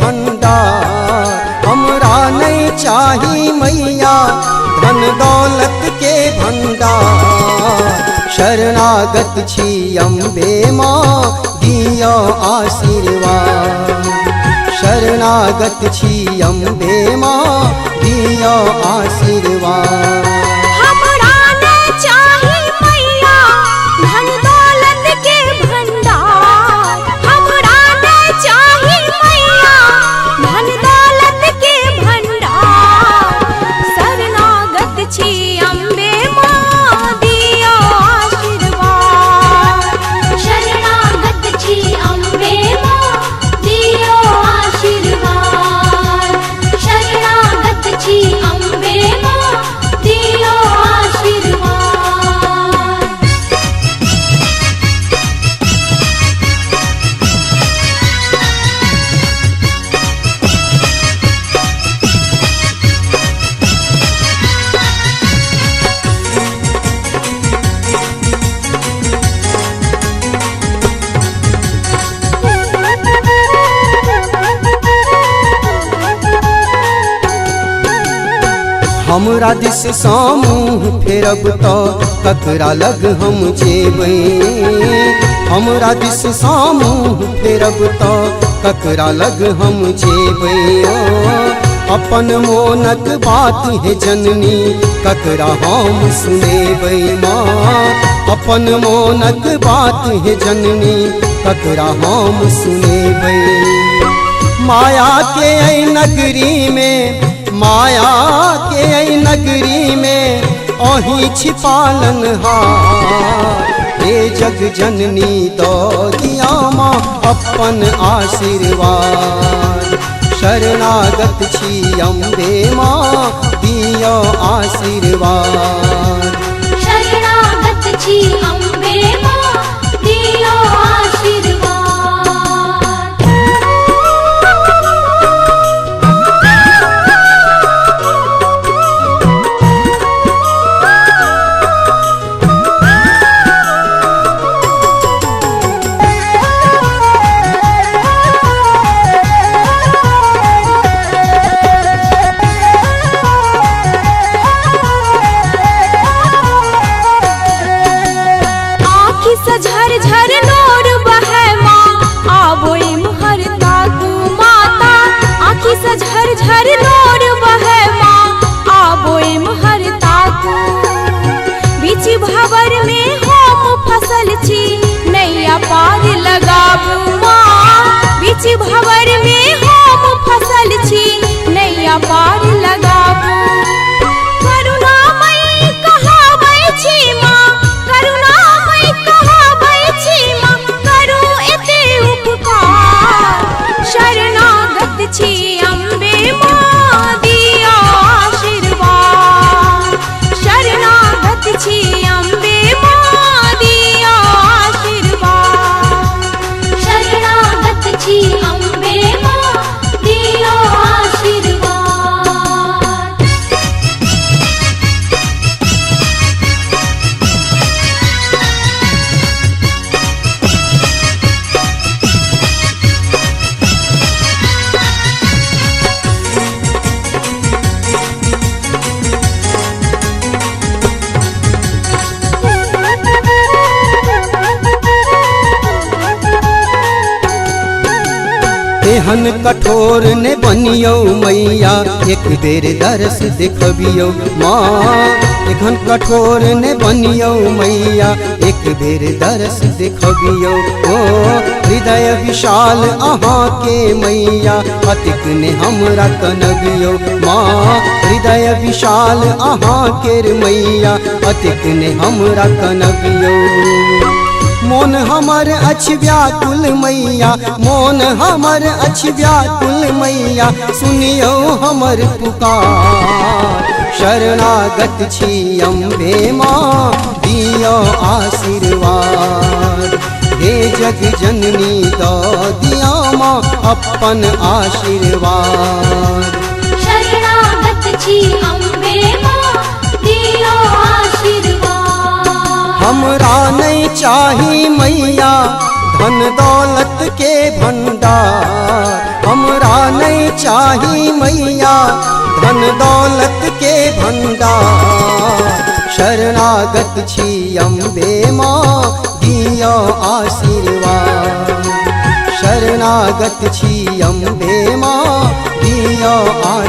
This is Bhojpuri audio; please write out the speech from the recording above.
भंडार। हमरा नहीं चाही मैया धन दौलत के भंडार। शरणागत छी अम्बे माँ दियो आशीर्वाद। शरणागत छी अम्बे माँ दियो आशीर्वाद। हमरा दिस समूह फेरब तो ककरा लग हम जेबै। हमरा दिस समूह फेरब तो ककरा लग हम जेबै। अपन मोनक बात है जननी ककरा हम सुनेबै माँ। अपन मोनक बात है जननी ककरा हम सुनेबै। माया के ऐ नगरी में, माया के ऐ नगरी में अहीं छिपालनहार। हे जग जननी दो दिया माँ अपन आशीर्वाद। शरणागत छी अम्बे माँ दियो आशीर्वाद। शरणागत छी अम्बे माँ दियो आशीर्वाद। झर झर नूर बहे माँ आबो इम्हर ताकू माता। आँखी से झर झर नूर बहे माँ आबो इम्हर ताकू। बीच भंवर में हम फसल छी नैया पार लगाबू माँ। बीच भंवर में हम फसल छी नैया पार लगाबू। करुणामयी कहाबै छी माँ, करुणामयी कहाबै छी माँ, करू एते उपकार। शरणागत छी अम्बे माँ दियो आशीर्वाद। शरणागत छी अम्बे माँ दियो आशीर्वाद। शरणागत छी अम्बे माँ दियो आशीर्वाद। एहन कठोर ने बनियो मैया एक बेर दरस देखबियो माँ। एहन कठोर ने बनियो मैया एक बेर दरस देखबियो। ओ हृदय विशाल अहाँ के मैया अतिक ने हमरा कनबियो माँ। हृदय विशाल अहाँ के मैया अतिक ने हमरा कनबियो। मोन हमर अछि व्याकुल मैया, मोन हमर अछि व्याकुल मैया, सुनियो हमर पुकार। शरणागत छी अम्बे माँ दियो आशीर्वाद। हे जग जननी दो दिया माँ अपन आशीर्वाद। शरणागत छी अम्बे माँ दियो आशीर्वाद। हमरा नहीं चाही मैया धन दौलत के भंडार। हमरा चाही मैया धन दौलत के भंडार। शरणागत छी अम्बे माँ दियो आशीर्वाद। शरणागत छी अम्बे माँ दियो आशीर्वाद।